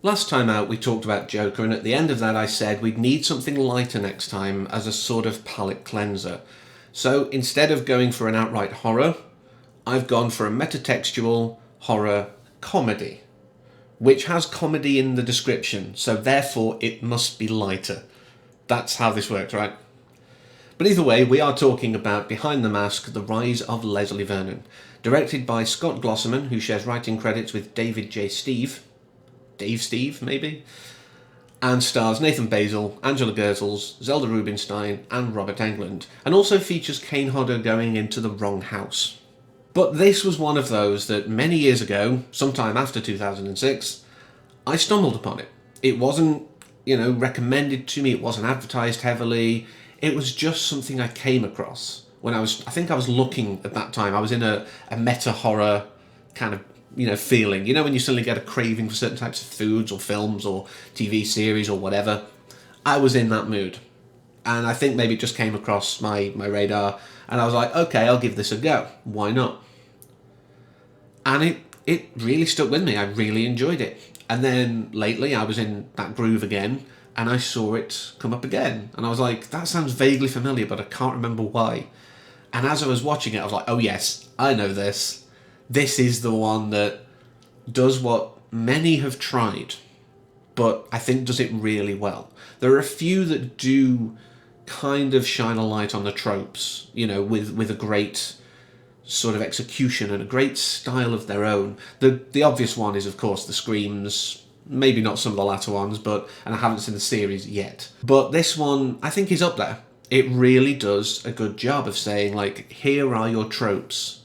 Last time out we talked about Joker, and at the end of that I said we'd need something lighter next time as a sort of palate cleanser. So instead of going for an outright horror, I've gone for a metatextual horror comedy, which has comedy in the description, so therefore it must be lighter. That's how this works, right? But either way, we are talking about Behind the Mask, The Rise of Leslie Vernon, directed by Scott Glosserman, who shares writing credits with David J. Steve, maybe? And stars Nathan Basil, Angela Goethals, Zelda Rubinstein, and Robert Englund, and also features Kane Hodder going into the wrong house. But this was one of those that many years ago, sometime after 2006, I stumbled upon it. It wasn't, recommended to me, it wasn't advertised heavily, it was just something I came across when I think I was looking at that time. I was in a meta-horror kind of feeling. When you suddenly get a craving for certain types of foods or films or TV series or whatever. I was in that mood. And I think maybe it just came across my radar and I was like, okay, I'll give this a go. Why not? And it really stuck with me. I really enjoyed it. And then lately I was in that groove again and I saw it come up again. And I was like, that sounds vaguely familiar, but I can't remember why. And as I was watching it, I was like, oh yes, I know this. This is the one that does what many have tried, but I think does it really well. There are a few that do kind of shine a light on the tropes, with a great sort of execution and a great style of their own. The obvious one is, of course, the screams. Maybe not some of the latter ones, and I haven't seen the series yet. But this one, I think, is up there. It really does a good job of saying, like, here are your tropes.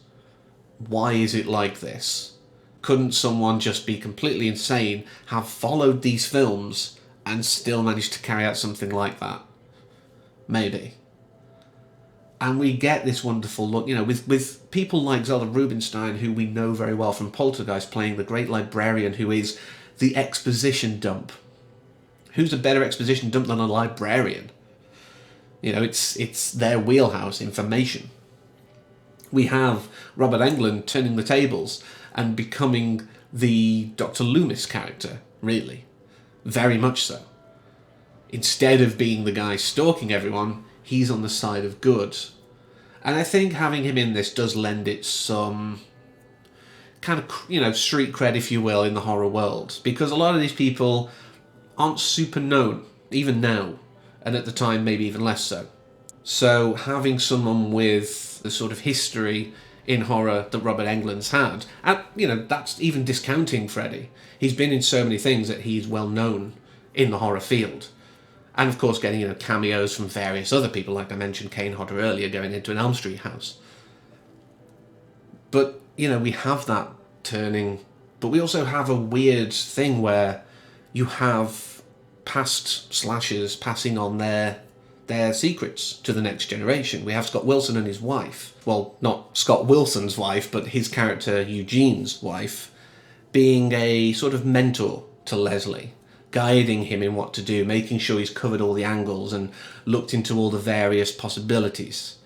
Why is it like this? Couldn't someone just be completely insane, have followed these films, and still managed to carry out something like that? Maybe. And we get this wonderful look, with people like Zelda Rubinstein, who we know very well from Poltergeist, playing the great librarian who is the exposition dump. Who's a better exposition dump than a librarian? It's their wheelhouse, information. We have Robert Englund turning the tables and becoming the Dr. Loomis character, really. Very much so. Instead of being the guy stalking everyone, he's on the side of good. And I think having him in this does lend it some kind of, street cred, if you will, in the horror world. Because a lot of these people aren't super known, even now. And at the time, maybe even less so. So having someone with the sort of history in horror that Robert Englund's had, and, that's even discounting Freddy. He's been in so many things that he's well known in the horror field. And of course getting, cameos from various other people, like I mentioned Kane Hodder earlier, going into an Elm Street house. But, we have that turning, but we also have a weird thing where you have past slashers passing on their secrets to the next generation. We have Scott Wilson and his wife. Well, not Scott Wilson's wife, but his character Eugene's wife, being a sort of mentor to Leslie, guiding him in what to do, making sure he's covered all the angles and looked into all the various possibilities.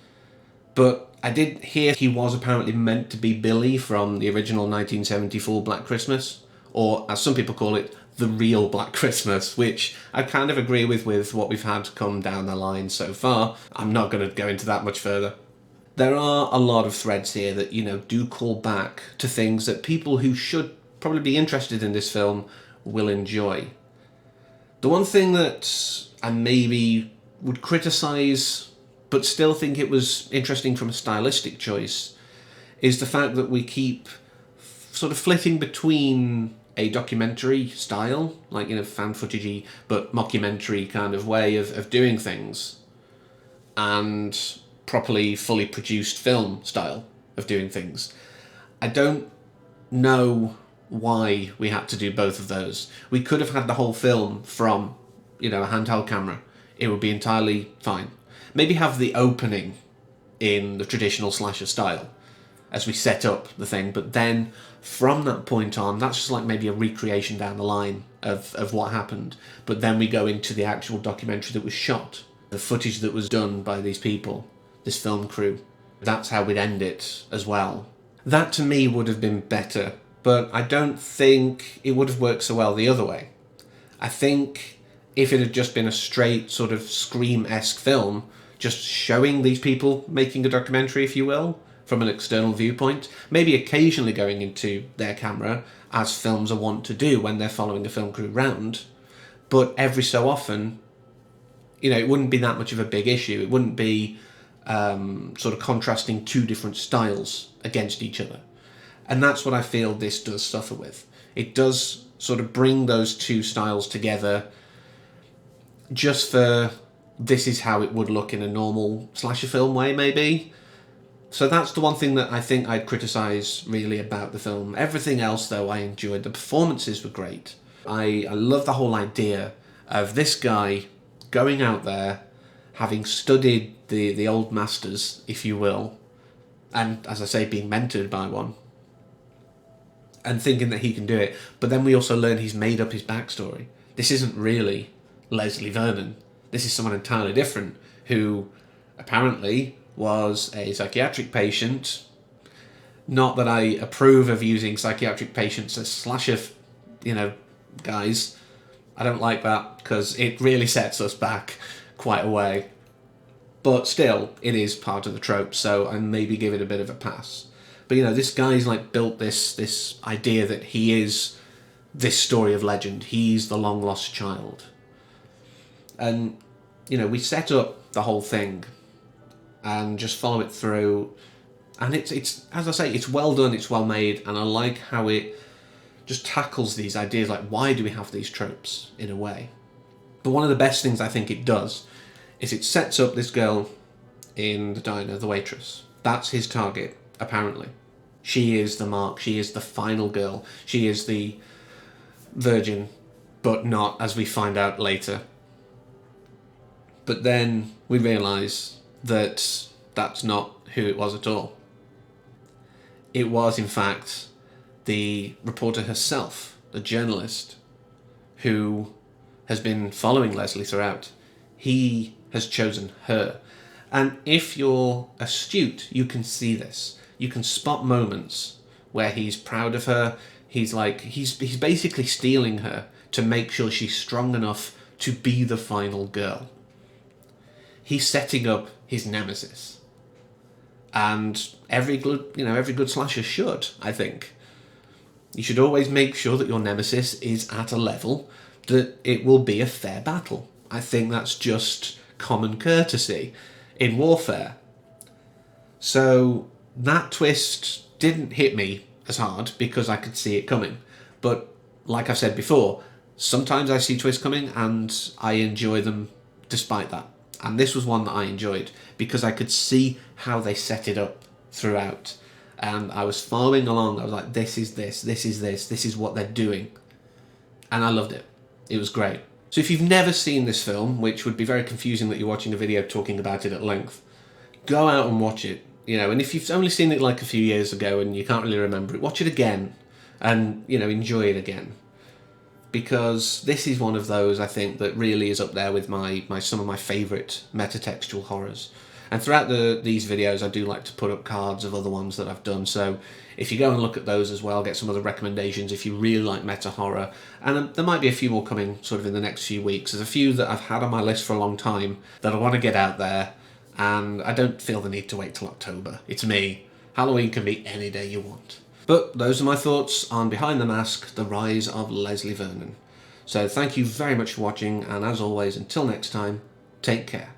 But I did hear he was apparently meant to be Billy from the original 1974 Black Christmas, or as some people call it, the real Black Christmas, which I kind of agree with what we've had come down the line so far. I'm not going to go into that much further. There are a lot of threads here that, do call back to things that people who should probably be interested in this film will enjoy. The one thing that I maybe would criticise, but still think it was interesting from a stylistic choice, is the fact that we keep sort of flitting between a documentary style, like, fan footagey, but mockumentary kind of way of doing things, and properly, fully produced film style of doing things. I don't know why we had to do both of those. We could have had the whole film from, a handheld camera. It would be entirely fine. Maybe have the opening in the traditional slasher style as we set up the thing, but then from that point on, that's just like maybe a recreation down the line of what happened. But then we go into the actual documentary that was shot, the footage that was done by these people, this film crew. That's how we'd end it as well. That to me would have been better, but I don't think it would have worked so well the other way. I think if it had just been a straight sort of Scream-esque film, just showing these people making a documentary, if you will, from an external viewpoint, maybe occasionally going into their camera, as films are wont to do when they're following a film crew round, but every so often, it wouldn't be that much of a big issue. It wouldn't be sort of contrasting two different styles against each other. And that's what I feel this does suffer with. It does sort of bring those two styles together just for this is how it would look in a normal slasher film way, maybe. So that's the one thing that I think I'd criticise really about the film. Everything else, though, I enjoyed. The performances were great. I love the whole idea of this guy going out there, having studied the old masters, if you will, and, as I say, being mentored by one, and thinking that he can do it. But then we also learn he's made up his backstory. This isn't really Leslie Vernon. This is someone entirely different who apparently was a psychiatric patient. Not that I approve of using psychiatric patients as slasher, guys. I don't like that because it really sets us back quite a way. But still, it is part of the trope, so I maybe give it a bit of a pass. But this guy's built this idea that he is this story of legend. He's the long lost child. And, we set up the whole thing and just follow it through. And it's as I say, it's well done, it's well made, and I like how it just tackles these ideas, why do we have these tropes, in a way. But one of the best things I think it does is it sets up this girl in the diner, the waitress. That's his target, apparently. She is the mark, she is the final girl, she is the virgin, but not, as we find out later. But then we realise that that's not who it was at all. It was, in fact, the reporter herself, the journalist, who has been following Leslie throughout. He has chosen her. And if you're astute, you can see this. You can spot moments where he's proud of her. He's basically stealing her to make sure she's strong enough to be the final girl. He's setting up his nemesis. And every good slasher should, I think. You should always make sure that your nemesis is at a level that it will be a fair battle. I think that's just common courtesy in warfare. So that twist didn't hit me as hard because I could see it coming. But like I've said before, sometimes I see twists coming and I enjoy them despite that. And this was one that I enjoyed because I could see how they set it up throughout. And I was following along. I was like, this is what they're doing. And I loved it. It was great. So if you've never seen this film, which would be very confusing that you're watching a video talking about it at length, go out and watch it. And if you've only seen it a few years ago and you can't really remember it, watch it again and, enjoy it again. Because this is one of those, I think, that really is up there with some of my favourite metatextual horrors. And throughout these videos, I do like to put up cards of other ones that I've done. So if you go and look at those as well, get some other recommendations if you really like meta horror. And there might be a few more coming sort of in the next few weeks. There's a few that I've had on my list for a long time that I want to get out there. And I don't feel the need to wait till October. It's me. Halloween can be any day you want. But those are my thoughts on Behind the Mask, The Rise of Leslie Vernon. So thank you very much for watching, and as always, until next time, take care.